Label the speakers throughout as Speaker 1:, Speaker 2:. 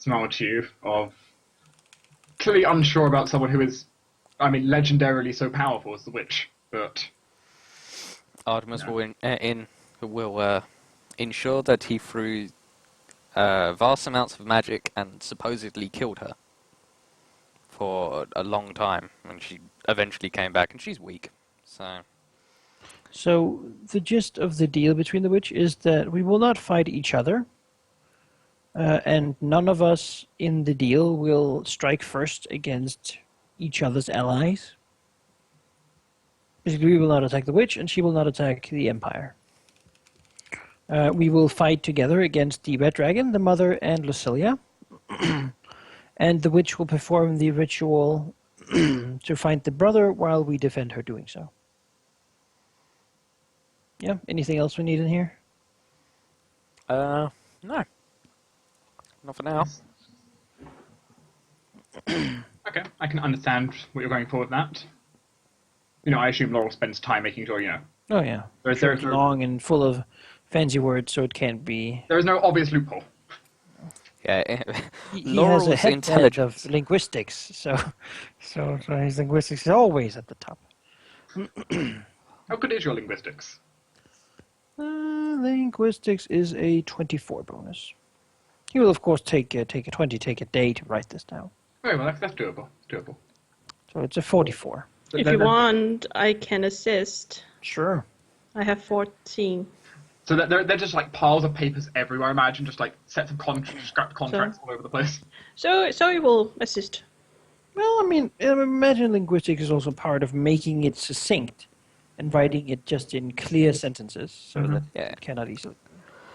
Speaker 1: smile to you of clearly unsure about someone who is, I mean, legendarily so powerful as the witch, but...
Speaker 2: Artemis will ensure that he threw vast amounts of magic and supposedly killed her for a long time, and she eventually came back, and she's weak, so...
Speaker 3: So, the gist of the deal between the witch is that we will not fight each other, and none of us in the deal will strike first against each other's allies. Basically, we will not attack the witch, and she will not attack the Empire. We will fight together against the Red Dragon, the Mother, and Lucilia. And the witch will perform the ritual to find the brother while we defend her doing so. Yeah, anything else we need in here?
Speaker 2: No. Not for now.
Speaker 1: Okay, I can understand what you're going for with that. You know, I assume Laurel spends time making sure, you know...
Speaker 3: Oh yeah,
Speaker 1: There's
Speaker 3: long and full of fancy words, so it can't be...
Speaker 1: There is no obvious loophole.
Speaker 2: Yeah,
Speaker 3: He has a head of linguistics, so his linguistics is always at the top.
Speaker 1: How good is your linguistics?
Speaker 3: Linguistics is a 24 bonus. He will, of course, take a 20, take a day to write this down.
Speaker 1: Very well, that's doable. It's doable.
Speaker 3: So it's a 44.
Speaker 4: If you want, I can assist.
Speaker 3: Sure.
Speaker 4: I have 14.
Speaker 1: So they're just like piles of papers everywhere, I imagine, just like sets of scrapped contracts all over the place.
Speaker 4: So you will assist.
Speaker 3: Well, I mean, imagine linguistics is also part of making it succinct and writing it just in clear sentences so that it cannot easily...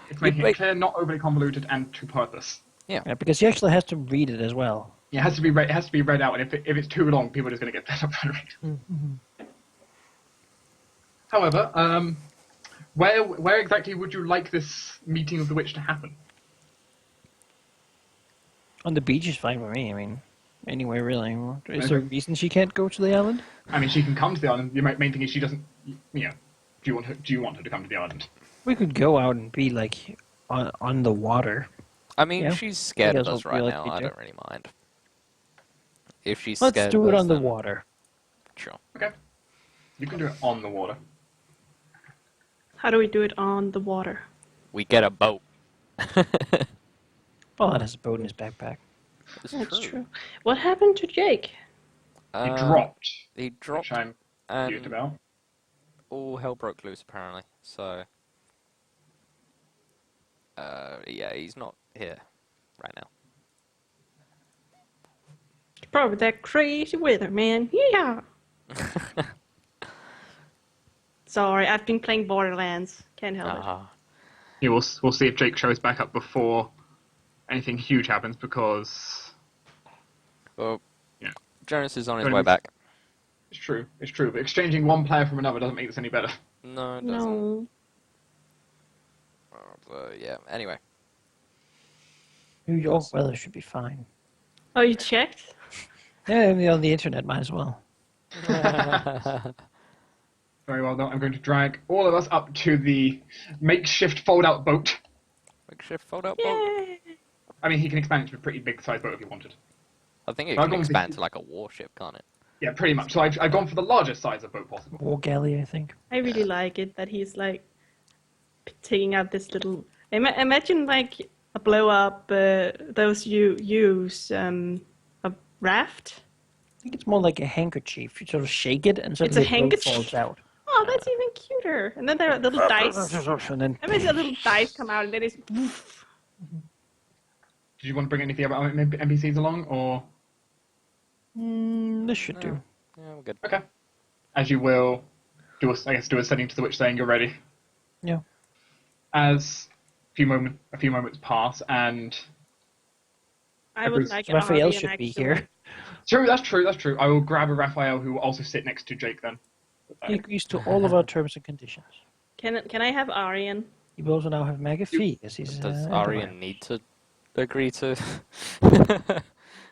Speaker 1: It's making it clear, not overly convoluted, and to purpose.
Speaker 3: Yeah, because he actually has to read it as well.
Speaker 1: Yeah, it has to be read. It has to be read out, and if it's too long, people are just going to get fed up trying to read.
Speaker 3: Mm-hmm.
Speaker 1: However, where exactly would you like this meeting of the witch to happen?
Speaker 3: On the beach is fine with me. I mean, anywhere really. Is there a reason she can't go to the island?
Speaker 1: I mean, she can come to the island. The main thing is she doesn't. You know, do you want her to come to the island?
Speaker 3: We could go out and be like on the water.
Speaker 2: I mean, she's scared of us right
Speaker 3: like
Speaker 2: now. I don't really mind. If she's
Speaker 3: Let's
Speaker 2: scared
Speaker 3: do
Speaker 2: of
Speaker 3: it
Speaker 2: us,
Speaker 3: on the
Speaker 2: then-
Speaker 3: water.
Speaker 2: Sure.
Speaker 1: Okay, you can do it on the water.
Speaker 4: How do we do it on the water?
Speaker 2: We get a boat.
Speaker 3: Paul has a boat in his backpack.
Speaker 4: That's true. What happened to Jake?
Speaker 1: He dropped.
Speaker 2: He dropped,
Speaker 1: Which I'm confused about.
Speaker 2: all hell broke loose, apparently. So, yeah, he's not here right now.
Speaker 4: It's probably that crazy weather, man. Yeah. Sorry, I've been playing Borderlands. Can't help it.
Speaker 1: Yeah, we'll see if Jake shows back up before anything huge happens, because...
Speaker 2: Well,
Speaker 1: yeah.
Speaker 2: Jonas is on his way back.
Speaker 1: It's true, but exchanging one player from another doesn't make this any better.
Speaker 2: No, it doesn't.
Speaker 4: No.
Speaker 2: Yeah, anyway.
Speaker 3: New York weather should be fine.
Speaker 4: Oh, you checked?
Speaker 3: Yeah, I mean, on the internet, might as well.
Speaker 1: Very well done. I'm going to drag all of us up to the makeshift fold-out boat.
Speaker 2: Makeshift fold-out boat?
Speaker 4: Yay!
Speaker 1: I mean, he can expand it to a pretty big-sized boat if he wanted.
Speaker 2: I think it can expand to like a warship, can't it?
Speaker 1: Yeah, pretty much. So I've gone for the largest size of boat possible.
Speaker 3: War galley, I think.
Speaker 4: I really like it that he's like taking out this little. Imagine like a blow up. Those you use a raft.
Speaker 3: I think it's more like a handkerchief. You sort of shake it and
Speaker 4: It's a
Speaker 3: suddenly the boat
Speaker 4: handkerchief.
Speaker 3: falls out.
Speaker 4: Oh, that's even cuter. And then there are little dice.
Speaker 3: And then...
Speaker 4: I mean, the little dice come out and then it's.
Speaker 1: Did you want to bring anything about NPCs along, or...?
Speaker 3: This should do.
Speaker 2: Yeah, we're good.
Speaker 1: Okay. As you will, do a setting to the witch saying you're ready.
Speaker 3: Yeah.
Speaker 1: As a few moments pass, and...
Speaker 4: I would like an
Speaker 3: Raphael
Speaker 4: Aryan,
Speaker 3: should be
Speaker 4: actually.
Speaker 3: here.
Speaker 1: True, that's true. I will grab a Raphael who will also sit next to Jake then.
Speaker 3: He agrees to all of our terms and conditions.
Speaker 4: Can I have Aryan?
Speaker 3: He will also now have McAfee, as he's...
Speaker 2: Does Aryan need to agree to...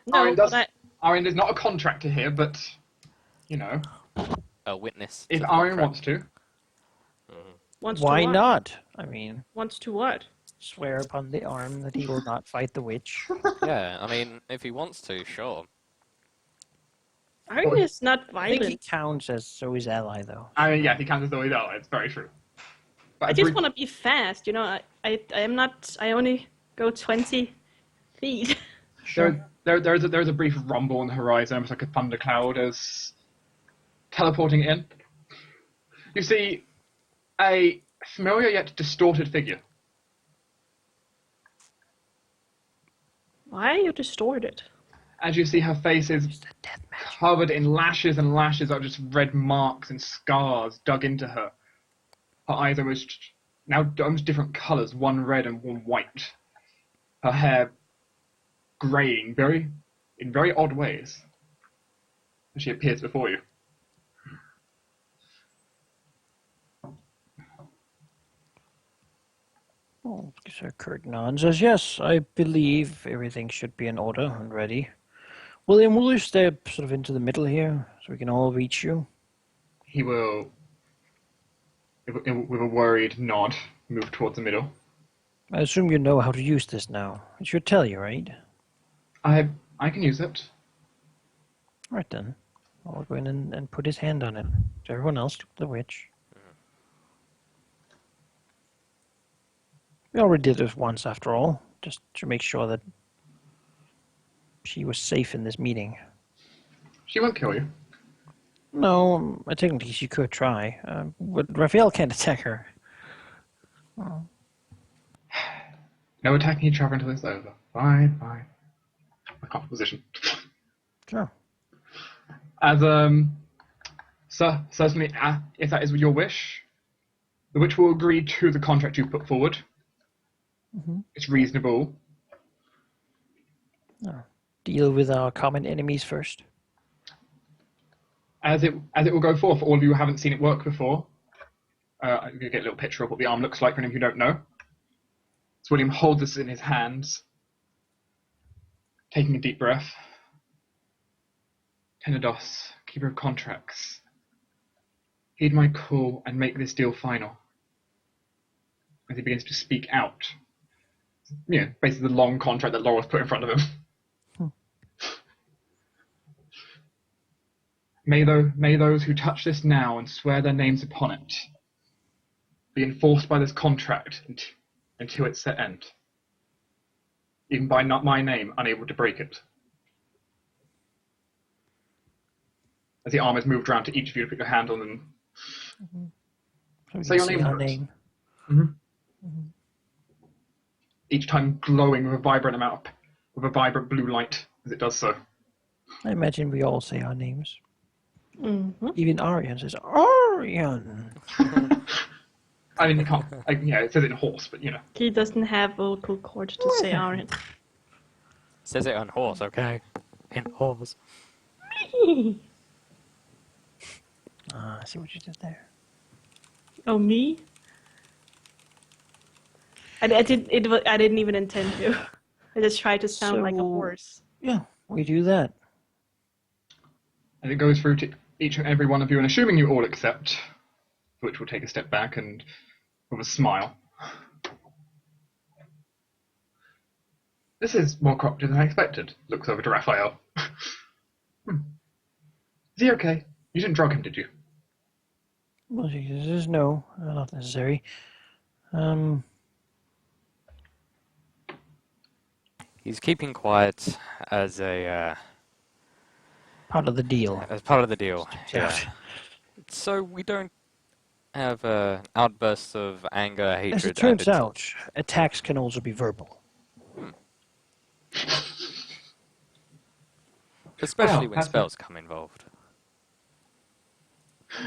Speaker 4: No, but
Speaker 1: Aryan is not a contractor here, but, you know...
Speaker 2: A witness.
Speaker 1: If Aryan wants to.
Speaker 4: wants
Speaker 3: Why
Speaker 4: to what?
Speaker 3: not? I mean...
Speaker 4: Wants to what?
Speaker 3: swear upon the arm that he will not fight the witch.
Speaker 2: Yeah, I mean, if he wants to, sure.
Speaker 4: Arden is not
Speaker 3: I think he
Speaker 4: violent.
Speaker 3: counts as Zoe's ally, though.
Speaker 1: I mean, yeah, he counts as though he's ally. It's very true. But
Speaker 4: I just want to be fast, you know. I am not. I only go 20 feet.
Speaker 1: There's a brief rumble on the horizon, almost like a thundercloud, as teleporting in. You see a familiar yet distorted figure.
Speaker 4: Why are you distorted?
Speaker 1: As you see, her face is covered in lashes and lashes of just red marks and scars dug into her. Her eyes are now almost different colours, one red and one white. Her hair greying in very odd ways as she appears before you.
Speaker 3: Oh, Sir Kurt nods, says, yes, I believe everything should be in order and ready. William, will you step sort of into the middle here so we can all reach you?
Speaker 1: He will, with a worried nod, move towards the middle.
Speaker 3: I assume you know how to use this now. It should tell you, right?
Speaker 1: I can use it.
Speaker 3: Right then. I'll go in and put his hand on it. To everyone else, the witch. We already did this once, after all, just to make sure that she was safe in this meeting.
Speaker 1: She won't kill you.
Speaker 3: No, technically she could try, but Raphael can't attack her. Oh.
Speaker 1: No attacking each other until it's over. Fine. I can't position.
Speaker 3: Sure.
Speaker 1: As certainly, if that is your wish, the witch will agree to the contract you put forward.
Speaker 3: Mm-hmm.
Speaker 1: It's reasonable.
Speaker 3: Oh. Deal with our common enemies first.
Speaker 1: As it will go forth, for all of you who haven't seen it work before, I'm going to get a little picture of what the arm looks like for anyone who don't know. So William holds this in his hands, taking a deep breath. Tenedos, keeper of contracts, heed my call and make this deal final. As he begins to speak out. Basically the long contract that Laura's put in front of him. May those who touch this now and swear their names upon it be enforced by this contract until its set end. Even by not my name, unable to break it. As the arm is moved around to each of you to put your hand on them.
Speaker 3: So we
Speaker 1: Say
Speaker 3: can
Speaker 1: your
Speaker 3: see
Speaker 1: name
Speaker 3: our
Speaker 1: for it.
Speaker 3: name.
Speaker 1: Mm-hmm. Mm-hmm. Each time glowing with a vibrant blue light as it does so.
Speaker 3: I imagine we all say our names.
Speaker 4: Mm-hmm.
Speaker 3: Even Arian says, Arian!
Speaker 1: I mean, you can't. It says it in horse, but
Speaker 4: He doesn't have vocal cords to say Arden.
Speaker 2: Says it on horse, okay? In horse.
Speaker 3: I see what you did there.
Speaker 4: Oh, me? I didn't even intend to. I just tried to sound like a horse.
Speaker 3: Yeah, we do that.
Speaker 1: And it goes through to each and every one of you, and assuming you all accept, which will take a step back and with a smile. This is more cooperative than I expected. Looks over to Raphael. Is he okay? You didn't drug him, did you?
Speaker 3: Well, she says no, not necessary.
Speaker 2: He's keeping quiet as a
Speaker 3: Part of the deal.
Speaker 2: as part of the deal.
Speaker 3: Yeah.
Speaker 2: So we don't have outbursts of anger, hatred.
Speaker 3: As it
Speaker 2: and
Speaker 3: turns
Speaker 2: insult.
Speaker 3: out, attacks can also be verbal.
Speaker 2: Especially
Speaker 1: Wow,
Speaker 2: when
Speaker 1: that's
Speaker 2: spells come involved.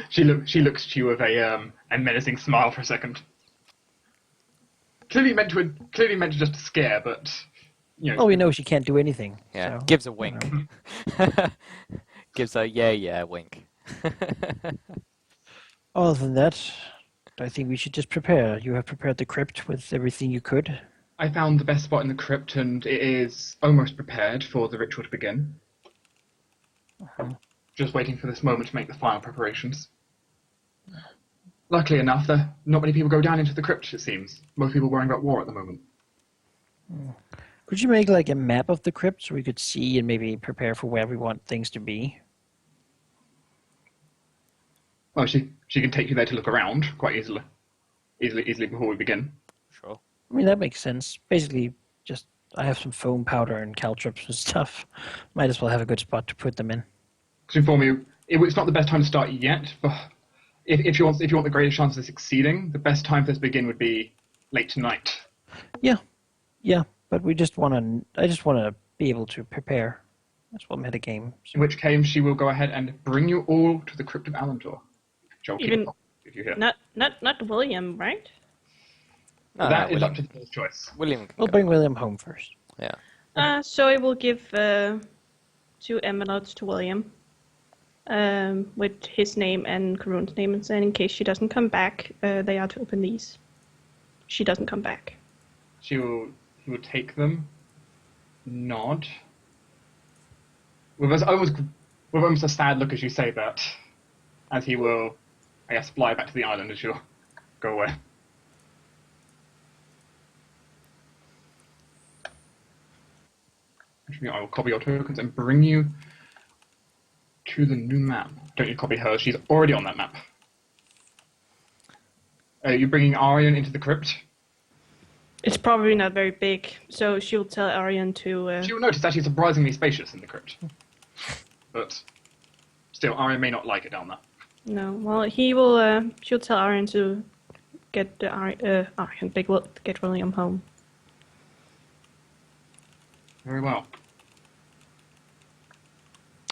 Speaker 1: She looks to you with a menacing smile for a second. Clearly meant to just scare, but
Speaker 3: Oh, we know she can't do anything.
Speaker 2: Yeah,
Speaker 3: so,
Speaker 2: gives a wink. Gives a yeah wink.
Speaker 3: Other than that, I think we should just prepare. You have prepared the crypt with everything you could.
Speaker 1: I found the best spot in the crypt, and it is almost prepared for the ritual to begin. Just waiting for this moment to make the final preparations. Luckily enough, not many people go down into the crypt, it seems. Most people are worrying about war at the moment.
Speaker 3: Could you make like a map of the crypt so we could see and maybe prepare for where we want things to be?
Speaker 1: Well, she can take you there to look around quite easily before we begin.
Speaker 2: Sure.
Speaker 3: I mean, that makes sense. Basically, just I have some foam powder and caltrops and stuff. Might as well have a good spot to put them in.
Speaker 1: To inform you, it's not the best time to start yet, but if you want the greatest chance of succeeding, the best time for this to begin would be late tonight.
Speaker 3: Yeah, but I just want to be able to prepare. That's what metagame.
Speaker 1: In which case, she will go ahead and bring you all to the crypt of Alantor.
Speaker 4: Even
Speaker 1: if you hear.
Speaker 4: not William, right?
Speaker 2: No,
Speaker 1: That
Speaker 2: no,
Speaker 1: is
Speaker 2: William.
Speaker 1: up to the first choice.
Speaker 2: William can
Speaker 3: We'll
Speaker 2: go.
Speaker 3: bring William home first.
Speaker 2: Yeah.
Speaker 4: So I will give 2 envelopes to William, with his name and Karun's name, and saying in case she doesn't come back, they are to open these. She doesn't come back.
Speaker 1: He will take them, nod, with almost a sad look as you say that, as he will, I guess, fly back to the island as you'll go away. Actually, I will copy your tokens and bring you to the new map. Don't you copy hers, she's already on that map. Are you bringing Arian into the crypt?
Speaker 4: It's probably not very big, so she'll tell Arian to.
Speaker 1: She will notice actually surprisingly spacious in the crypt. But still, Arian may not like it down there.
Speaker 4: No, well, he will. She'll tell Arian to get get William home.
Speaker 1: Very well.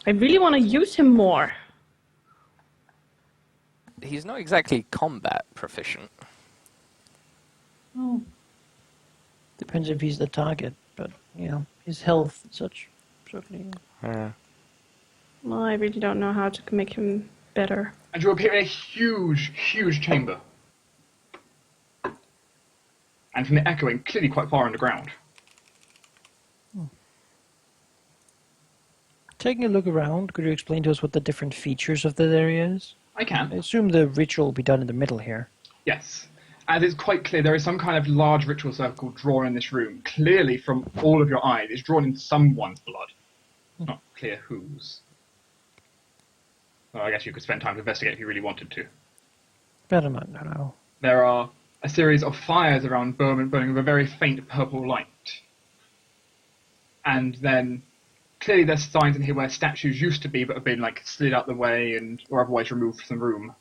Speaker 4: I really want to use him more.
Speaker 2: He's not exactly combat proficient.
Speaker 3: Oh. Depends if he's the target, but his health and such certainly.
Speaker 2: Yeah.
Speaker 4: Well, I really don't know how to make him better.
Speaker 1: And you appear in a huge, huge chamber. And from the echoing, clearly quite far underground.
Speaker 3: Taking a look around, could you explain to us what the different features of that area is?
Speaker 1: I can.
Speaker 3: I assume the ritual will be done in the middle here.
Speaker 1: Yes. As it's quite clear, there is some kind of large ritual circle drawn in this room. Clearly, from all of your eyes, it's drawn in someone's blood. Not clear whose. Well, I guess you could spend time to investigate if you really wanted to.
Speaker 3: Better not know.
Speaker 1: There are a series of fires around burning with a very faint purple light. And then, clearly there's signs in here where statues used to be but have been slid out the way or otherwise removed from the room.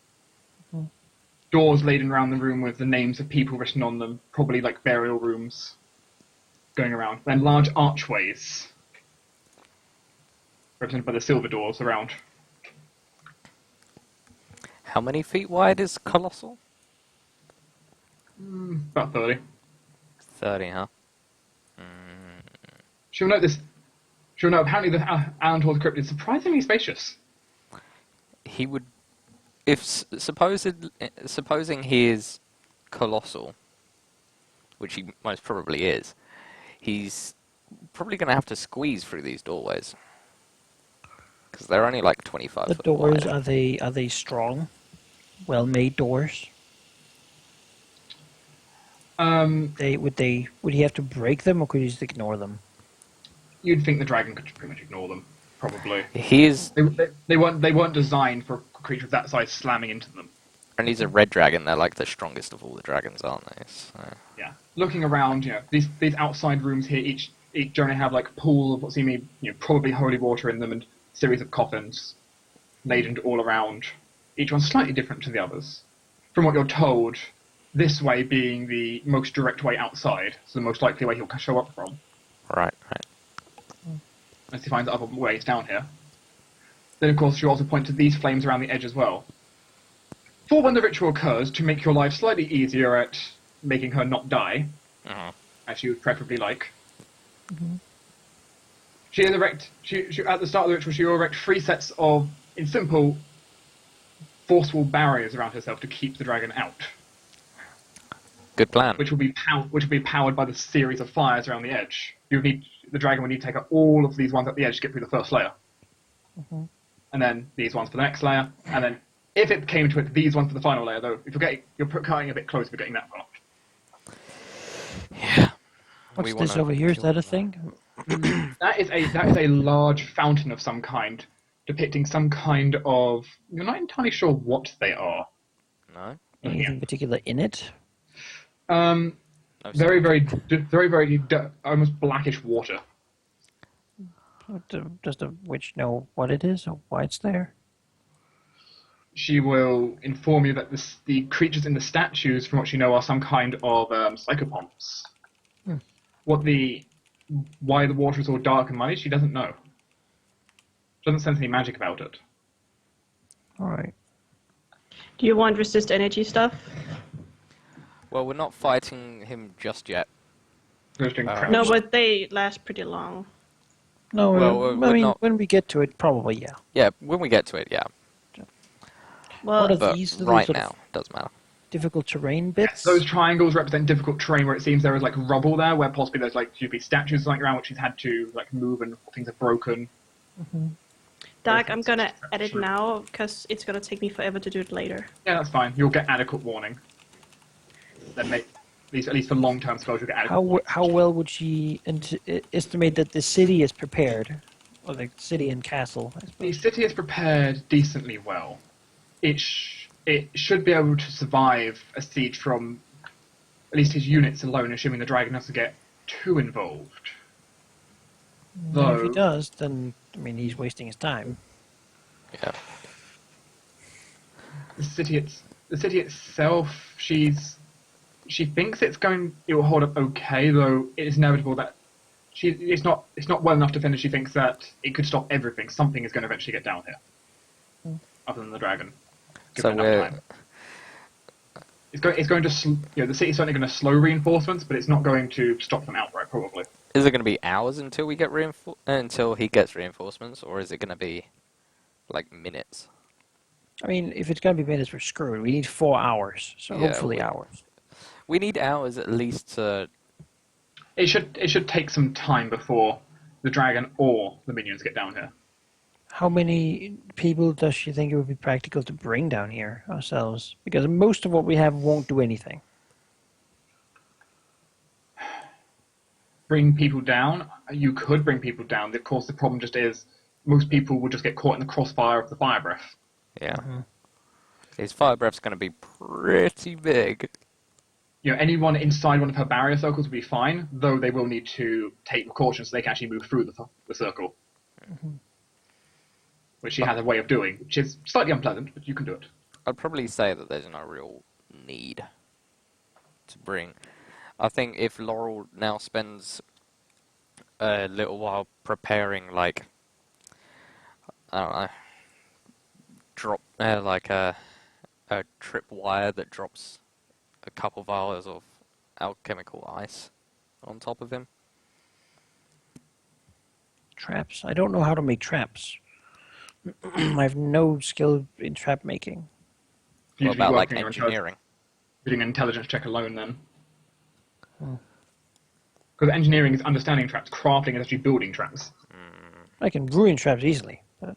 Speaker 1: Doors laden around the room with the names of people written on them, probably like burial rooms going around. Then large archways, represented by the silver doors around.
Speaker 2: How many feet wide is Colossal?
Speaker 1: About 30.
Speaker 2: 30, huh?
Speaker 1: She'll note apparently the Alantor's crypt is surprisingly spacious.
Speaker 2: He would... supposing he is Colossal, which he most probably is, he's probably going to have to squeeze through these doorways. Because they're only like 25
Speaker 3: The
Speaker 2: foot
Speaker 3: doors,
Speaker 2: wide.
Speaker 3: are they strong? Well-made doors? Would he have to break them, or could he just ignore them?
Speaker 1: You'd think the dragon could pretty much ignore them, probably.
Speaker 2: He is...
Speaker 1: They weren't designed for a creature of that size slamming into them.
Speaker 2: And he's a red dragon. They're like the strongest of all the dragons, aren't they? So.
Speaker 1: Yeah. Looking around, these outside rooms here, each generally have like a pool of what seem to be, probably holy water in them, and a series of coffins laden all around. Each one slightly different to the others. From what you're told, this way being the most direct way outside, so the most likely way he'll show up from.
Speaker 2: Right.
Speaker 1: Unless he finds other ways down here. Then, of course, you also point to these flames around the edge as well. For when the ritual occurs, to make your life slightly easier at making her not die, as you would preferably like, she at the start of the ritual, she will erect 3 sets of, in simple, forceful barriers around herself to keep the dragon out.
Speaker 2: Good plan.
Speaker 1: Which will be powered by the series of fires around the edge. The dragon would need to take out all of these ones at the edge to get through the first layer. And then these ones for the next layer, and then If it came to it, these ones for the final layer, though, if you're cutting a bit close, we're getting that far.
Speaker 2: Yeah.
Speaker 3: What's
Speaker 2: We
Speaker 3: this
Speaker 2: wanna
Speaker 3: over here? Is
Speaker 2: kill
Speaker 3: that a
Speaker 2: them.
Speaker 3: thing?
Speaker 1: That is a large fountain of some kind, depicting some kind of. You're not entirely sure what they are.
Speaker 2: No?
Speaker 3: Anything particular in it?
Speaker 1: Um,
Speaker 2: No
Speaker 1: very,
Speaker 2: stomach.
Speaker 1: very, almost blackish water.
Speaker 3: Does the witch know what it is or why it's there?
Speaker 1: She will inform you that the creatures in the statues, from what you know, are some kind of psychopomps.
Speaker 3: Hmm.
Speaker 1: Why the water is all dark and muddy, she doesn't know. She doesn't sense any magic about it.
Speaker 3: All right.
Speaker 4: Do you want resist energy stuff?
Speaker 2: Well, we're not fighting him just yet.
Speaker 1: They're just doing
Speaker 2: Uh,
Speaker 1: crap.
Speaker 4: No, but they last pretty long.
Speaker 3: No,
Speaker 2: Well,
Speaker 3: I
Speaker 2: we're
Speaker 3: mean,
Speaker 2: not-
Speaker 3: when we get to it, probably, yeah.
Speaker 2: Yeah, when we get to it, yeah.
Speaker 4: Well,
Speaker 3: What are
Speaker 2: But
Speaker 3: these little
Speaker 2: right
Speaker 3: sort
Speaker 2: now,
Speaker 3: of
Speaker 2: doesn't matter.
Speaker 3: difficult terrain bits?
Speaker 1: Those triangles represent difficult terrain where it seems there is like rubble there, where possibly there's like should be statues like around which she's had to like move and things are broken.
Speaker 4: Dark, I'm gonna add it now because it's gonna take me forever to do it later.
Speaker 1: Yeah, that's fine. You'll get adequate warning. Then at least for long-term spells, you'll get adequate.
Speaker 3: How well would she estimate that the city is prepared? Or the city and castle, I
Speaker 1: The
Speaker 3: suppose.
Speaker 1: city is prepared decently well. It should be able to survive a siege from at least his units alone, assuming the dragon doesn't get too involved.
Speaker 3: And if he
Speaker 1: Though
Speaker 3: does, then, I mean, he's wasting his time.
Speaker 2: Yeah.
Speaker 1: the city itself, she thinks it will hold up okay, though it is inevitable that it's not well enough defended. She thinks that it could stop everything. Something is going to eventually get down here, other than the dragon.
Speaker 2: So
Speaker 1: Given enough
Speaker 2: we're...
Speaker 1: time. It's going to the city's certainly going to slow reinforcements, but it's not going to stop them outright. Probably.
Speaker 2: Is it going to be hours until we get until he gets reinforcements, or is it going to be like minutes?
Speaker 3: I mean, if it's going to be minutes, we're screwed. We need 4 hours, so
Speaker 2: Yeah,
Speaker 3: hopefully hours.
Speaker 2: We need hours at least to...
Speaker 1: It should take some time before the dragon or the minions get down here.
Speaker 3: How many people does she think it would be practical to bring down here ourselves? Because most of what we have won't do anything.
Speaker 1: Bring people down. You could bring people down. Of course, the problem just is most people will just get caught in the crossfire of the fire breath.
Speaker 2: Yeah. His fire breath's going to be pretty big.
Speaker 1: Anyone inside one of her barrier circles will be fine, though they will need to take precautions so they can actually move through the circle. Which she has a way of doing, which is slightly unpleasant, but you can do it.
Speaker 2: I'd probably say that there's no real need to bring. I think if Laurel now spends a little while preparing, like, I don't know, drop like a trip wire that drops a couple vials of alchemical ice on top of him.
Speaker 3: Traps? I don't know how to make traps. I have no skill in trap making.
Speaker 1: You
Speaker 2: What
Speaker 1: should be
Speaker 2: about like
Speaker 1: working on
Speaker 2: engineering?
Speaker 1: doing an intelligence check alone then. Because engineering is understanding traps, crafting is actually building traps.
Speaker 3: I can ruin traps easily. But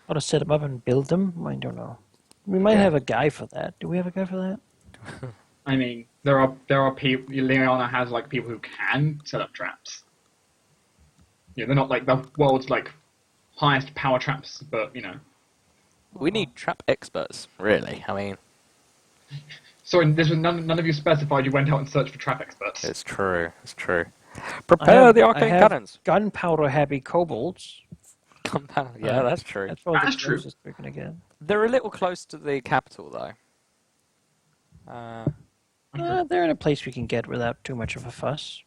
Speaker 3: how to set them up and build them? I don't know. We might have a guy for that. Do we have a guy for that?
Speaker 1: I mean, there are people. Leona has like people who can set up traps. They're not like the world's like highest power traps, but
Speaker 2: We need trap experts, really. I mean,
Speaker 1: Sorry, this was none of you specified. You went out and searched for trap experts.
Speaker 2: it's true. It's true. Prepare the arcane cannons.
Speaker 3: Gunpowder happy kobolds.
Speaker 2: Compound. Yeah, that's true.
Speaker 3: That's probably
Speaker 1: That's
Speaker 3: the
Speaker 1: true.
Speaker 3: closest we're gonna get.
Speaker 2: They're a little close to the capital, though.
Speaker 3: They're in a place we can get without too much of a fuss.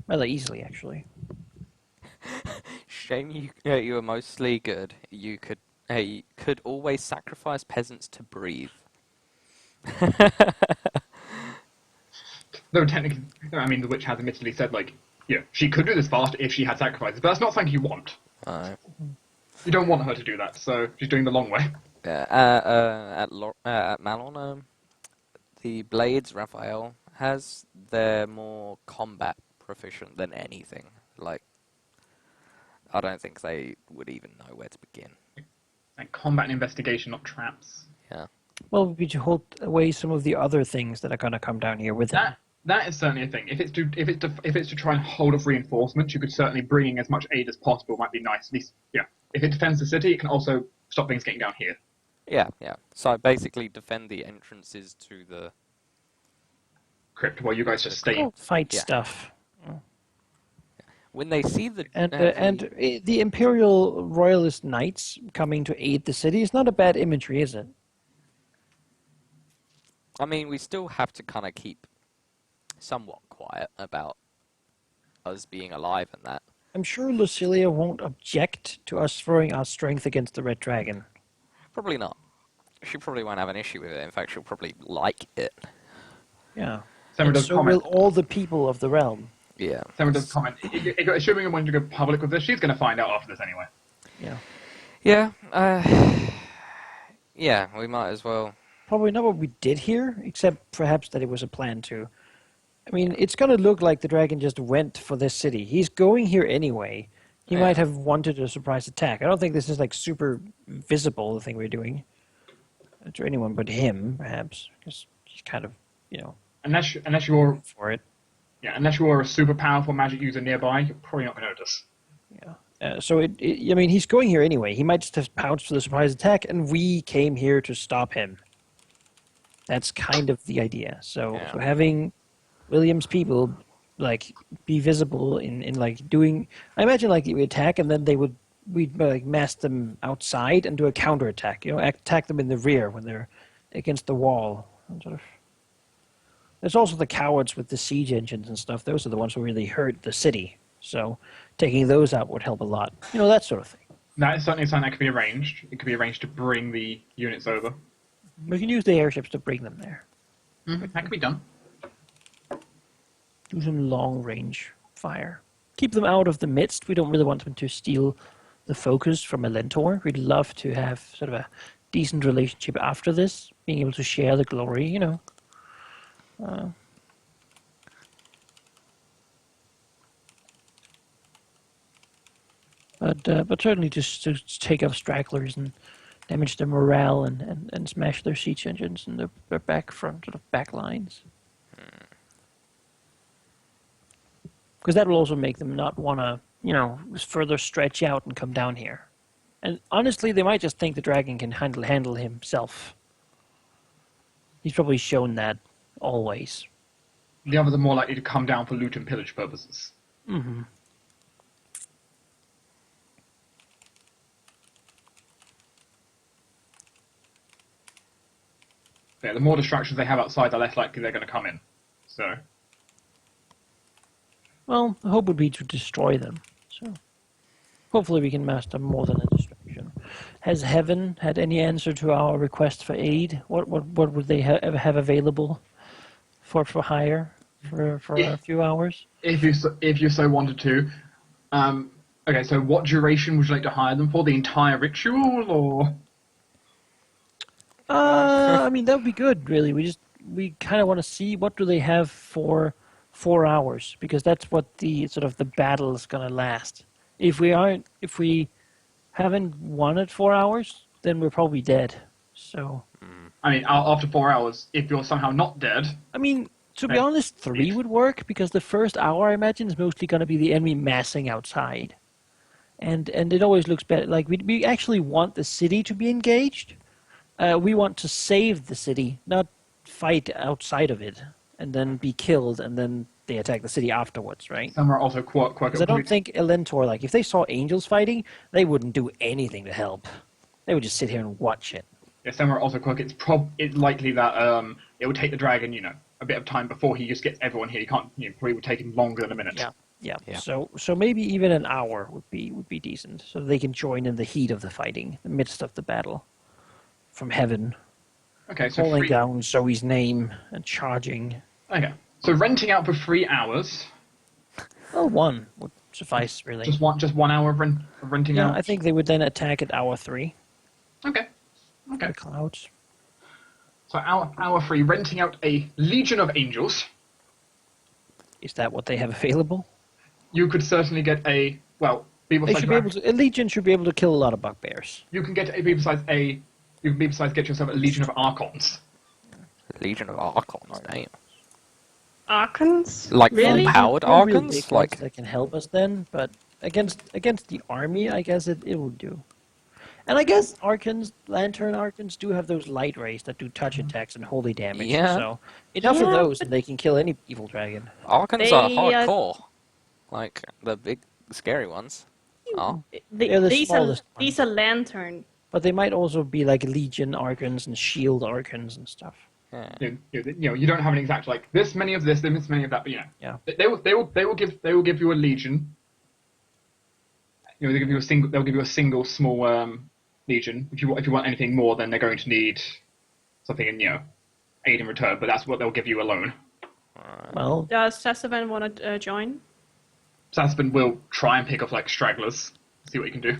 Speaker 3: Rather easily, actually.
Speaker 2: Shame you were mostly good. You could always sacrifice peasants to breathe.
Speaker 1: Though technically, I mean, the witch has admittedly said she could do this fast if she had sacrifices, but that's not something you want. You don't want her to do that, so she's doing the long way.
Speaker 2: At Malon, the blades Raphael has, they're more combat proficient than anything. Like, I don't think they would even know where to begin.
Speaker 1: Like combat and investigation, not traps.
Speaker 2: Yeah.
Speaker 3: Well, we should hold away some of the other things that are going to come down here with him.
Speaker 1: That is certainly a thing. If it's to try and hold off reinforcements, you could certainly bring in as much aid as possible. Might be nice. At least, yeah. If it defends the city, it can also stop things getting down here.
Speaker 2: Yeah, yeah. So basically defend the entrances to the...
Speaker 1: Crypt, while you guys just stay.
Speaker 3: Fight
Speaker 2: Yeah.
Speaker 3: stuff.
Speaker 2: When they see the...
Speaker 3: The Imperial Royalist Knights coming to aid the city is not a bad imagery, is it?
Speaker 2: I mean, we still have to kind of keep somewhat quiet about us being alive and that.
Speaker 3: I'm sure Lucilia won't object to us throwing our strength against the Red Dragon.
Speaker 2: Probably not. She probably won't have an issue with it. In fact, she'll probably like it.
Speaker 3: Yeah.
Speaker 1: Someone
Speaker 3: And
Speaker 1: does
Speaker 3: so
Speaker 1: comment.
Speaker 3: will all the people of the realm.
Speaker 2: Yeah.
Speaker 1: Someone does comment. Assuming I'm going to go public with this, she's going to find out after this anyway.
Speaker 3: Yeah.
Speaker 2: Yeah. Yeah, we might as well.
Speaker 3: Probably not what we did here, except perhaps that it was a plan to. I mean, it's going to look like the dragon just went for this city. He's going here anyway. He might have wanted a surprise attack. I don't think this is like super visible, the thing we're doing. To anyone but him, perhaps. Because he's kind of,
Speaker 1: Unless you're
Speaker 3: for it.
Speaker 1: Yeah, unless you're a super powerful magic user nearby, you're probably not going to notice.
Speaker 3: Yeah. So, I mean, he's going here anyway. He might just have pounced for the surprise attack, and we came here to stop him. That's kind of the idea. So having William's people, like, be visible in like, doing... I imagine, like, we attack, and then we'd like, mass them outside and do a counterattack. Attack them in the rear when they're against the wall. And sort of... There's also the cowards with the siege engines and stuff. Those are the ones who really hurt the city. So taking those out would help a lot. That sort of thing.
Speaker 1: That is certainly something that could be arranged. It could be arranged to bring the units over.
Speaker 3: We can use the airships to bring them there.
Speaker 1: Mm-hmm. That could be done.
Speaker 3: Do some long-range fire. Keep them out of the midst. We don't really want them to steal the focus from Elentor. We'd love to have sort of a decent relationship after this, being able to share the glory, But certainly just to take up stragglers and damage their morale and smash their siege engines and their back front sort of back lines. Because that will also make them not want to, further stretch out and come down here. And honestly, they might just think the dragon can handle himself. He's probably shown that always.
Speaker 1: The others are more likely to come down for loot and pillage purposes.
Speaker 3: Mm-hmm.
Speaker 1: Yeah, the more distractions they have outside, the less likely they're going to come in. So,
Speaker 3: Well, the hope would be to destroy them. So, hopefully we can master more than a distraction. Has Heaven had any answer to our request for aid? What would they ever have available for hire for a few hours?
Speaker 1: if you so wanted to, okay. So, what duration would you like to hire them for? The entire ritual, or?
Speaker 3: I mean, that would be good, really. We kind of want to see what do they have for 4 hours, because that's what the sort of the battle is going to last. If we haven't won it 4 hours, then we're probably dead. So.
Speaker 1: I mean, after 4 hours, if you're somehow not dead.
Speaker 3: I mean, to be honest, 3 would work, because the first hour, I imagine, is mostly going to be the enemy massing outside. And it always looks better. Like, we actually want the city to be engaged. We want to save the city, not fight outside of it, and then be killed, and then they attack the city afterwards, right?
Speaker 1: Some are also quite.
Speaker 3: Because I don't think Elentor, like, if they saw angels fighting, they wouldn't do anything to help. They would just sit here and watch it.
Speaker 1: Yeah, some are also quick. It's likely that it would take the dragon, a bit of time before he just gets everyone here. He can't. Probably would take him longer than a minute.
Speaker 3: Yeah. So maybe even an hour would be decent, so they can join in the heat of the fighting, the midst of the battle, from heaven,
Speaker 1: Okay, so
Speaker 3: calling down Zoe's name and charging.
Speaker 1: Okay, so renting out for 3 hours.
Speaker 3: Well, 1 would suffice, really.
Speaker 1: Just 1 hour of renting out.
Speaker 3: I think they would then attack at hour 3.
Speaker 1: Okay.
Speaker 3: The clouds.
Speaker 1: So hour 3, renting out a legion of angels.
Speaker 3: Is that what they have available?
Speaker 1: You could certainly get People
Speaker 3: They
Speaker 1: size
Speaker 3: should
Speaker 1: you
Speaker 3: be
Speaker 1: have-
Speaker 3: able to. A legion should be able to kill a lot of bugbears.
Speaker 1: You can get a people size a. You can people size get yourself a legion of archons.
Speaker 2: Legion of Archons, damn.
Speaker 4: Archons?
Speaker 2: Like
Speaker 4: Really?
Speaker 2: full-powered
Speaker 3: They're real
Speaker 2: Archons?
Speaker 3: big ones
Speaker 2: Like,
Speaker 3: that can help us then, but against the army, I guess it will do. And I guess lantern archons do have those light rays that do touch attacks and holy damage.
Speaker 2: Yeah.
Speaker 3: So enough of
Speaker 4: Yeah,
Speaker 3: those,
Speaker 4: but
Speaker 3: and they can kill any evil dragon.
Speaker 2: Archons are
Speaker 4: They are-
Speaker 2: hardcore. Like, the big, scary ones. Oh.
Speaker 3: They're the
Speaker 4: these
Speaker 3: smallest
Speaker 4: are these are lantern.
Speaker 3: But they might also be like legion archons and shield archons and stuff.
Speaker 2: Yeah.
Speaker 1: You don't have an exact like this many of this many of that, but
Speaker 3: Yeah.
Speaker 1: they will give you a legion. They'll give you a single small legion. If you want anything more, then they're going to need something in aid in return. But that's what they'll give you alone.
Speaker 3: Well,
Speaker 4: Does Sasavan want to join?
Speaker 1: Saspin will try and pick off like stragglers, see what you can do.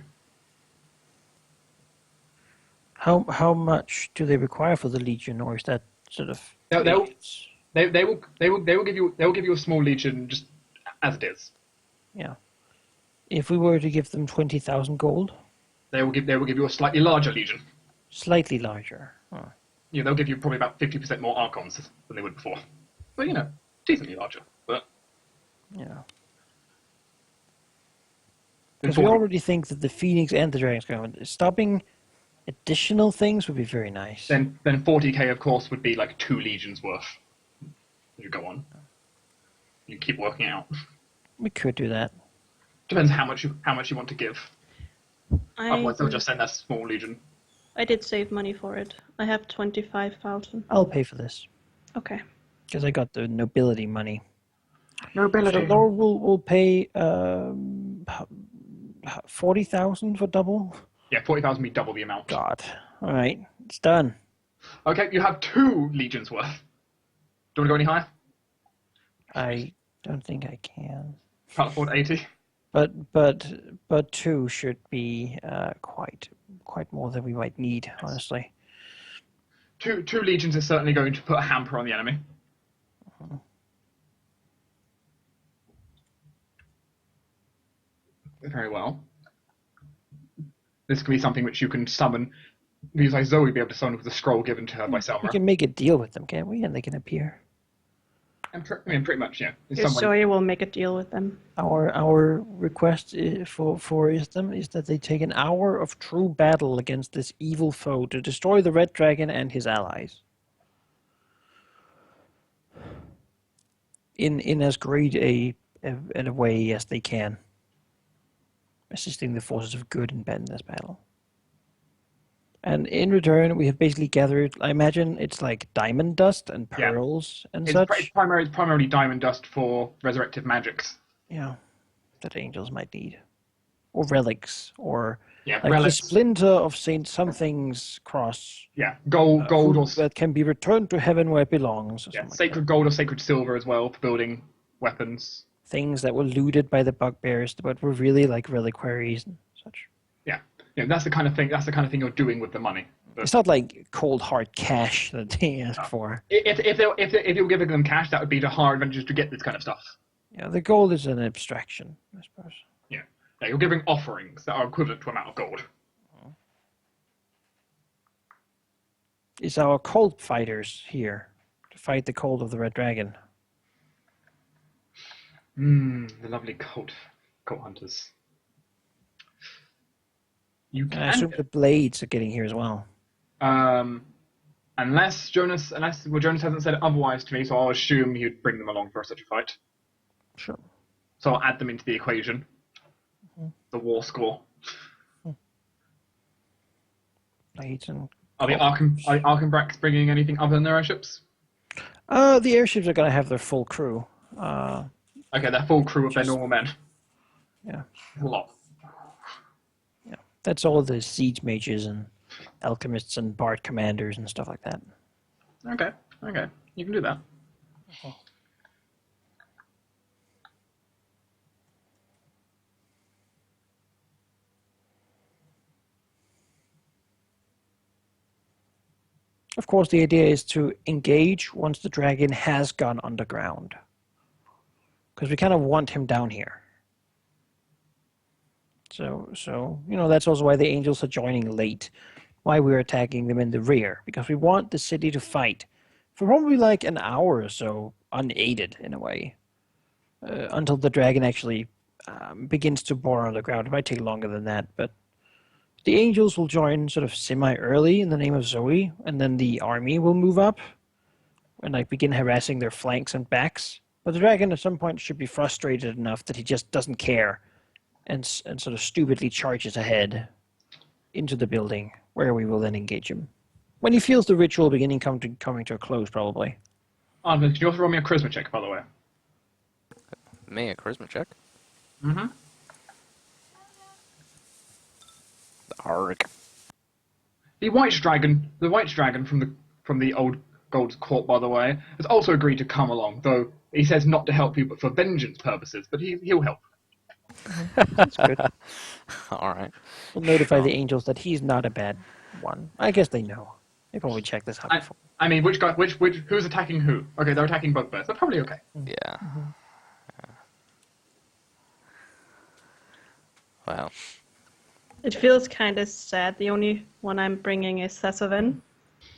Speaker 3: how much do they require for the legion, or is that sort of?
Speaker 1: They'll give you a small legion just as it is.
Speaker 3: Yeah. If we were to give them 20,000 gold,
Speaker 1: They will give you a slightly larger legion.
Speaker 3: slightly larger. Oh.
Speaker 1: They'll give you probably about 50% more archons than they would before. But decently larger. But
Speaker 3: Yeah. Because we already think that the Phoenix and the Dragon's going. Stopping additional things would be very nice.
Speaker 1: then 40k of course would be like 2 legions worth. You go on. You keep working out.
Speaker 3: We could do that.
Speaker 1: Depends how much you want to give. Otherwise they'll just send that small legion.
Speaker 4: I did save money for it. I have 25,000.
Speaker 3: I'll pay for this
Speaker 4: Okay.
Speaker 3: because I got the nobility money.
Speaker 1: Nobility.
Speaker 3: So Laura will pay 40,000 for double.
Speaker 1: Yeah, 40,000 would be double the amount.
Speaker 3: God. All right, it's done.
Speaker 1: Okay, you have 2 legions worth. Do you want to go any higher?
Speaker 3: I don't think I can.
Speaker 1: Can't afford 80.
Speaker 3: But 2 should be quite more than we might need, honestly.
Speaker 1: Two legions is certainly going to put a hamper on the enemy. Very well. This could be something which you can summon. Because like Zoe would be able to summon with the scroll given to her by
Speaker 3: We
Speaker 1: Selma.
Speaker 3: can make a deal with them, can't we? And they can appear.
Speaker 1: And pretty much, yeah. In
Speaker 4: Yes,
Speaker 1: some way.
Speaker 4: Zoe will make a deal with them.
Speaker 3: Our request for them is that they take an hour of true battle against this evil foe to destroy the Red Dragon and his allies. In as great a way as they can, assisting the forces of good and bad in this battle. And in return, we have basically gathered. I imagine it's like diamond dust and
Speaker 1: Yeah.
Speaker 3: pearls and
Speaker 1: It's
Speaker 3: such.
Speaker 1: primarily diamond dust for resurrective magics.
Speaker 3: Yeah, that angels might need, or relics, or
Speaker 1: Yeah,
Speaker 3: like
Speaker 1: relics.
Speaker 3: the splinter of Saint Something's cross.
Speaker 1: Yeah, gold or
Speaker 3: that can be returned to heaven where it belongs. Or
Speaker 1: yeah,
Speaker 3: something like
Speaker 1: sacred gold or sacred silver as well for building weapons.
Speaker 3: that. Things that were looted by the bugbears, but were really like reliquaries and such.
Speaker 1: Yeah, that's the kind of thing. That's the kind of thing you're doing with the money. But
Speaker 3: It's not like cold hard cash that they ask for.
Speaker 1: if you were giving them cash, that would be the hard advantage to get this kind of stuff.
Speaker 3: Yeah, the gold is an abstraction, I suppose.
Speaker 1: Yeah, you're giving offerings that are equivalent to amount of gold.
Speaker 3: Is our cult fighters here to fight the cult of the Red Dragon?
Speaker 1: The lovely cult hunters. You
Speaker 3: And I assume the blades are getting here as well.
Speaker 1: unless Jonas hasn't said otherwise to me, so I'll assume he'd bring them along for such a fight.
Speaker 3: Sure.
Speaker 1: So I'll add them into the equation. The war score.
Speaker 3: Blades and
Speaker 1: Are the Arkenbracks bringing anything other than their airships?
Speaker 3: the airships are going to have their full crew.
Speaker 1: Okay, they're full crew of their normal men.
Speaker 3: Yeah.
Speaker 1: A lot.
Speaker 3: Yeah. That's all the siege mages and alchemists and bard commanders and stuff like that.
Speaker 1: Okay, you can do that.
Speaker 3: Of course, the idea is to engage once the dragon has gone underground. Because we kind of want him down here. So that's also why the angels are joining late. Why we're attacking them in the rear, because we want the city to fight for probably like an hour or so, unaided in a way, until the dragon actually begins to bore on the ground. It might take longer than that, but the angels will join sort of semi-early in the name of Zoe, and then the army will move up and like begin harassing their flanks and backs. But the dragon at some point should be frustrated enough that he just doesn't care and sort of stupidly charges ahead into the building, where we will then engage him. When he feels the ritual coming to a close, probably.
Speaker 1: Artemis, can you also roll me a charisma check, by the way?
Speaker 2: Me, a charisma check?
Speaker 1: Mm-hmm.
Speaker 2: Arg.
Speaker 1: The white dragon from the old Gold's Court, by the way, has also agreed to come along, though he says not to help you, but for vengeance purposes. But he'll help.
Speaker 3: That's good.
Speaker 2: Alright.
Speaker 3: We'll notify the angels that he's not a bad one. I guess they know. They probably checked this out before.
Speaker 1: I mean, who's attacking who? Okay, they're attacking bugbears. They're probably okay.
Speaker 2: Yeah. Well.
Speaker 4: It feels kind of sad. The only one I'm bringing is Sassoven.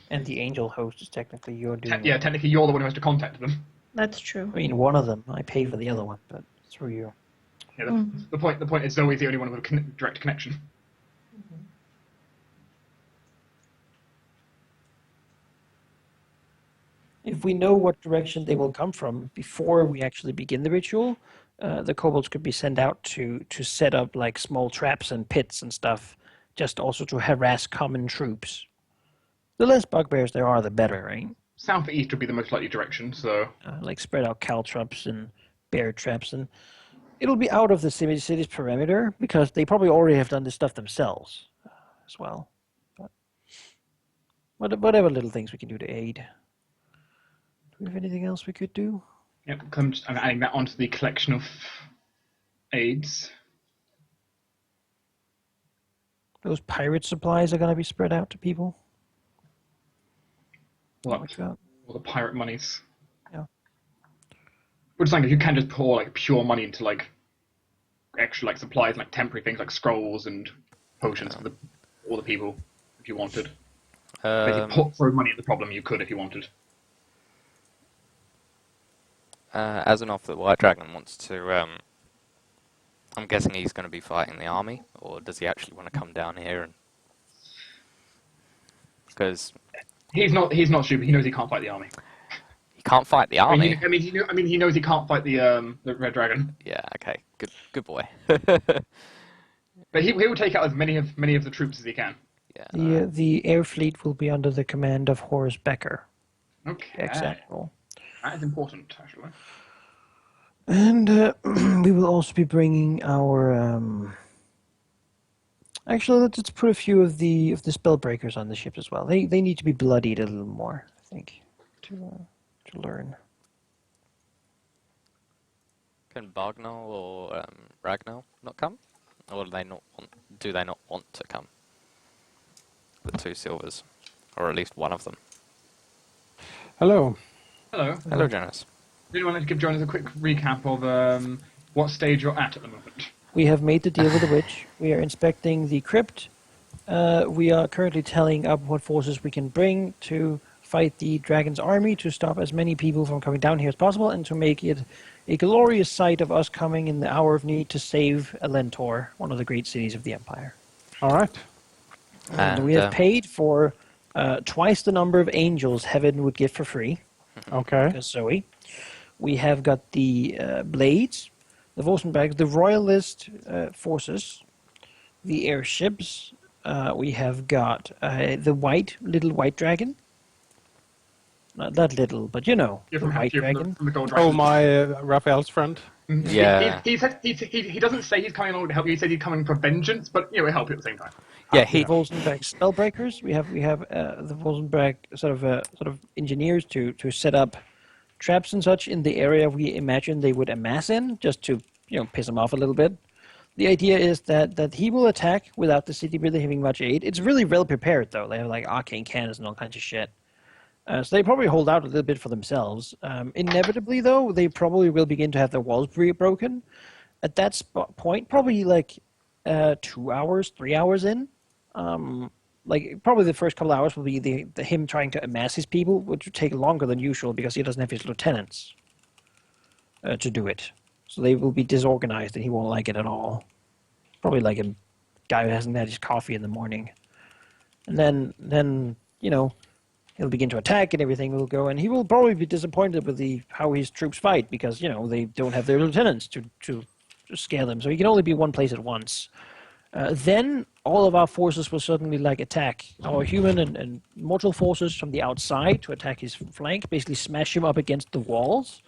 Speaker 3: And the angel host is technically you're doing.
Speaker 1: Yeah, technically you're the one who has to contact them.
Speaker 4: That's true.
Speaker 3: I mean, one of them. I pay for the other one, but through you.
Speaker 1: Yeah, the point is Zoe's the only one with a direct connection.
Speaker 3: If we know what direction they will come from before we actually begin the ritual, the kobolds could be sent out to set up like small traps and pits and stuff, just also to harass common troops. The less bugbears there are, the better, right?
Speaker 1: Southeast would be the most likely direction, so...
Speaker 3: Like spread out caltrops and bear traps, and it'll be out of the city's perimeter, because they probably already have done this stuff themselves as well. But whatever little things we can do to aid. Do we have anything else we could do?
Speaker 1: Yep, I'm adding that onto the collection of aids.
Speaker 3: Those pirate supplies are going to be spread out to people.
Speaker 1: All the pirate monies.
Speaker 3: Yeah.
Speaker 1: Which is like if you can just pour like pure money into like extra like supplies, like temporary things like scrolls and potions for all the people if you wanted. If you throw money at the problem, you could if you wanted.
Speaker 2: As an offer, the White Dragon wants to. I'm guessing he's going to be fighting the army, or does he actually want to come down here and? Because
Speaker 1: he's not stupid. He knows he can't fight the army.
Speaker 2: He can't fight the army.
Speaker 1: He knows he can't fight the Red Dragon.
Speaker 2: Yeah. Okay. Good boy.
Speaker 1: But he will take out as many of the troops as he can.
Speaker 2: Yeah.
Speaker 3: The air fleet will be under the command of Horace Becker.
Speaker 1: Okay.
Speaker 3: Ex-admiral.
Speaker 1: That is important, actually.
Speaker 3: And we will also be bringing our. Actually, let's put a few of the spellbreakers on the ship as well. They need to be bloodied a little more, I think, to learn.
Speaker 2: Can Bagnall or Ragnar not come, or do they not want to come? The 2 silvers, or at least one of them.
Speaker 5: Hello.
Speaker 2: Hello, Jonas.
Speaker 1: Do you want to give Jonas a quick recap of what stage you're at the moment?
Speaker 3: We have made the deal with the witch. We are inspecting the crypt. We are currently tallying up what forces we can bring to fight the dragon's army, to stop as many people from coming down here as possible, and to make it a glorious sight of us coming in the hour of need to save Elentor, one of the great cities of the Empire.
Speaker 5: All right.
Speaker 3: And we have paid for twice the number of angels heaven would give for free.
Speaker 5: Okay.
Speaker 3: Because Zoe. We have got the blades, the Wolfenbergs, the royalist forces, the airships. We have got the little white dragon. Not that little, but the white dragon.
Speaker 1: From the gold dragon.
Speaker 5: Oh, my Raphael's friend.
Speaker 2: Yeah.
Speaker 1: He doesn't say he's coming along to help you. He said he's coming for vengeance, but he'll help you at the same time.
Speaker 2: Yeah,
Speaker 3: The Wolfenberg spellbreakers. We have the Wolfenberg sort of engineers to set up traps and such in the area we imagine they would amass in, just to piss them off a little bit. The idea is that he will attack without the city really having much aid. It's really well prepared though. They have like arcane cannons and all kinds of shit. So they probably hold out a little bit for themselves. Inevitably though, they probably will begin to have their walls broken. At that point, probably like 2 hours, 3 hours in. Like probably the first couple of hours will be the him trying to amass his people, which would take longer than usual because he doesn't have his lieutenants to do it. So they will be disorganized and he won't like it at all. Probably like a guy who hasn't had his coffee in the morning. And then he'll begin to attack and everything will go, and he will probably be disappointed with how his troops fight because they don't have their lieutenants to scare them. So he can only be one place at once. Then all of our forces will suddenly attack our human and mortal forces from the outside to attack his flank, basically smash him up against the walls,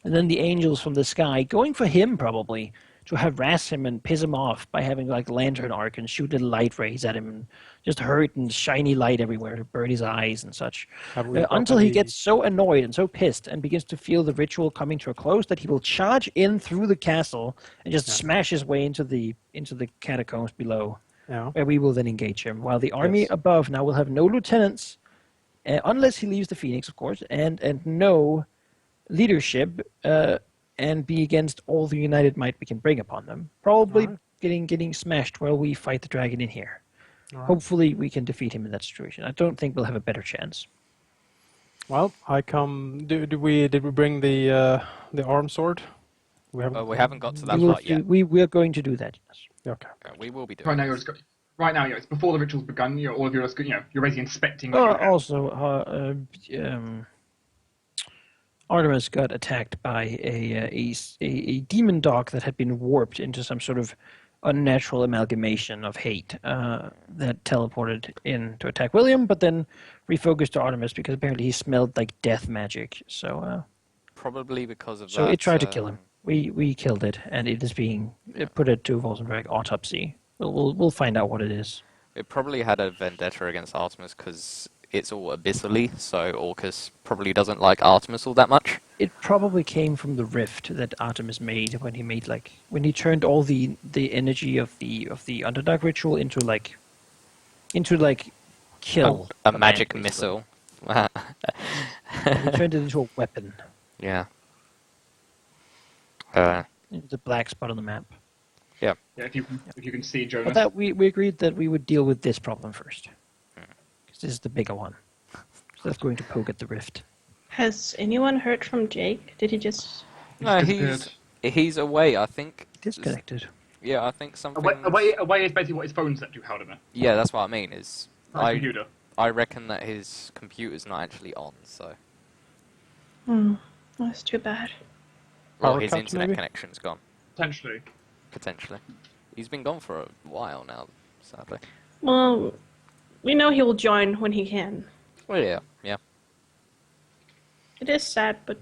Speaker 3: and then the angels from the sky going for him probably to harass him and piss him off by having lantern arc and shoot little light rays at him and just hurt and shiny light everywhere to burn his eyes and such. Until he gets so annoyed and so pissed and begins to feel the ritual coming to a close that he will charge in through the castle and just smash his way into the catacombs below, where we will then engage him. While the army above now will have no lieutenants, unless he leaves the Phoenix, of course, and no leadership. And be against all the united might we can bring upon them. Probably getting smashed while we fight the dragon in here. Hopefully we can defeat him in that situation. I don't think we'll have a better chance.
Speaker 5: Well, I come. Did we bring the arm sword?
Speaker 2: We haven't got to that part yet.
Speaker 3: We are going to do that. Yes.
Speaker 5: Okay.
Speaker 2: We will be doing.
Speaker 1: Right now, it's before the ritual's begun. All of you are, you're basically inspecting.
Speaker 3: Also, Artemis got attacked by a demon dog that had been warped into some sort of unnatural amalgamation of hate that teleported in to attack William, but then refocused to Artemis because apparently he smelled like death magic. So
Speaker 2: probably because of that.
Speaker 3: So it tried to kill him. We killed it, and it is being put to Volsenberg autopsy. We'll find out what it is.
Speaker 2: It probably had a vendetta against Artemis because it's all abyssally, so Orcus probably doesn't like Artemis all that much.
Speaker 3: It probably came from the rift that Artemis made when he turned all the energy of the Underdark ritual into kill.
Speaker 2: A magic missile.
Speaker 3: He turned it into a weapon.
Speaker 2: Yeah.
Speaker 3: The black spot on the map.
Speaker 2: Yeah.
Speaker 1: Yeah, if you can see Jonas.
Speaker 3: But that we agreed that we would deal with this problem first. Because this is the bigger one. So that's going to poke at the rift.
Speaker 4: Has anyone heard from Jake? Did he just...
Speaker 2: No, he's away, I think.
Speaker 3: Disconnected.
Speaker 2: Yeah, I think something...
Speaker 1: Away is basically what his phone's set to, Halldamir.
Speaker 2: Yeah, that's what I mean,
Speaker 1: Computer.
Speaker 2: I reckon that his computer's not actually on, so...
Speaker 4: That's too bad.
Speaker 2: Or
Speaker 5: Power
Speaker 2: his
Speaker 5: cut,
Speaker 2: internet
Speaker 5: maybe?
Speaker 2: connection's gone.
Speaker 1: Potentially.
Speaker 2: He's been gone for a while now, sadly.
Speaker 4: Well, we know he will join when he can.
Speaker 2: Well, yeah.
Speaker 4: It is sad, but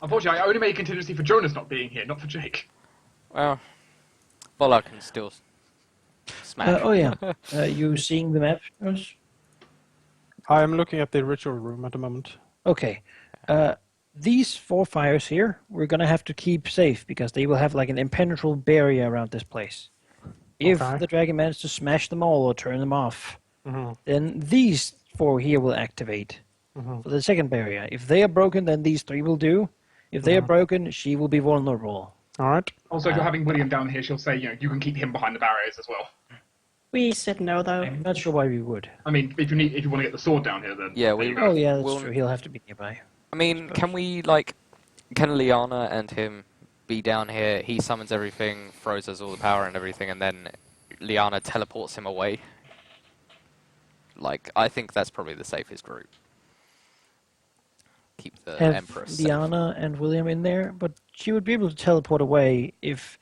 Speaker 1: Unfortunately, I only made a contingency for Jonas not being here, not for Jake.
Speaker 2: Well, Bolla can still smash.
Speaker 3: Oh yeah. You seeing the map, Jonas?
Speaker 5: I am looking at the ritual room at the moment.
Speaker 3: Okay. These 4 fires here, we're going to have to keep safe because they will have an impenetrable barrier around this place. If the dragon manages to smash them all or turn them off, then these 4 here will activate for the second barrier. If they are broken, then these 3 will do. If they are broken, she will be vulnerable.
Speaker 5: All right.
Speaker 1: Also, if you're having William down here, she'll say, you can keep him behind the barriers as well.
Speaker 4: we said no, though.
Speaker 3: I'm not sure why we would.
Speaker 1: I mean, if you want to get the sword down here, then...
Speaker 2: Yeah,
Speaker 3: Oh yeah, that's true. He'll have to be nearby.
Speaker 2: I mean, can Liana and him be down here? He summons everything, throws us all the power and everything, and then Liana teleports him away. I think that's probably the safest route. Keep the Empress safe.
Speaker 3: Liana and William in there, but she would be able to teleport away if,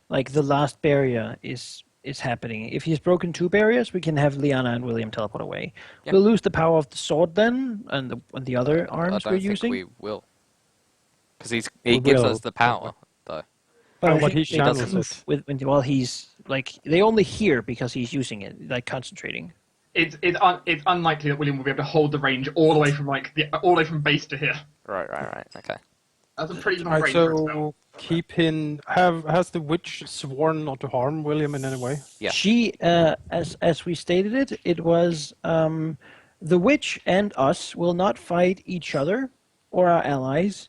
Speaker 3: the last barrier is happening. If he's broken 2 barriers, we can have Liana and William teleport away. Yep. We'll lose the power of the sword then, and the other arms we're using.
Speaker 2: I don't think we will. Because he gives us the power, though.
Speaker 5: But he channels it.
Speaker 3: While he's, they only hear because he's using it, concentrating.
Speaker 1: It's unlikely that William will be able to hold the range all the way from all the way from base to here.
Speaker 2: Right. Okay.
Speaker 1: That's a pretty long range.
Speaker 5: So keep him. Has the witch sworn not to harm William in any way?
Speaker 2: Yeah.
Speaker 3: She, as we stated it was the witch and us will not fight each other or our allies.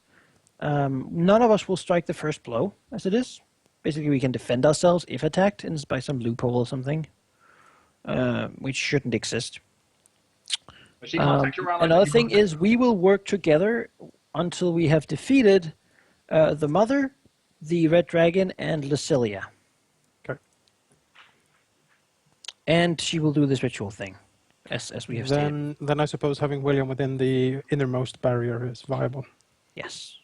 Speaker 3: None of us will strike the first blow, as it is. Basically, we can defend ourselves if attacked by some loophole or something, which shouldn't exist.
Speaker 1: But she can't attack your allies.
Speaker 3: Another
Speaker 1: you
Speaker 3: thing
Speaker 1: can't
Speaker 3: is we will work together until we have defeated the Mother, the Red Dragon, and Lucilia.
Speaker 5: Okay.
Speaker 3: And she will do this ritual thing, as we have stated.
Speaker 5: Then I suppose having William within the innermost barrier is viable.
Speaker 3: Yes.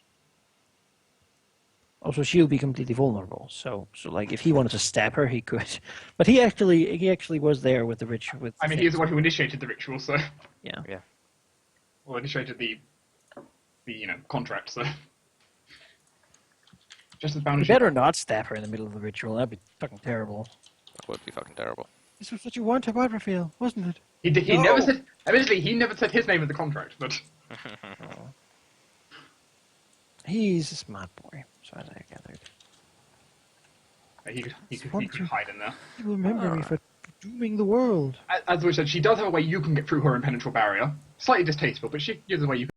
Speaker 3: Also, she'll be completely vulnerable. So like, if he wanted to stab her, he could. But he actually was there with the ritual.
Speaker 1: I mean, he's the one who initiated the ritual, so.
Speaker 3: Yeah.
Speaker 2: Yeah.
Speaker 1: Or initiated the contract, so. Just as
Speaker 3: You
Speaker 1: bound.
Speaker 3: better not stab her in the middle of the ritual. That'd be fucking terrible.
Speaker 2: That would be fucking terrible.
Speaker 3: This was what you wanted, Butterfield, wasn't it?
Speaker 1: He never said. Admittedly, he never said his name in the contract, but.
Speaker 3: He's a smart boy, so as I gathered.
Speaker 1: He could hide in there.
Speaker 3: You remember me for dooming the world.
Speaker 1: As we said, she does have a way you can get through her impenetrable barrier. Slightly distasteful, but she gives a way you can.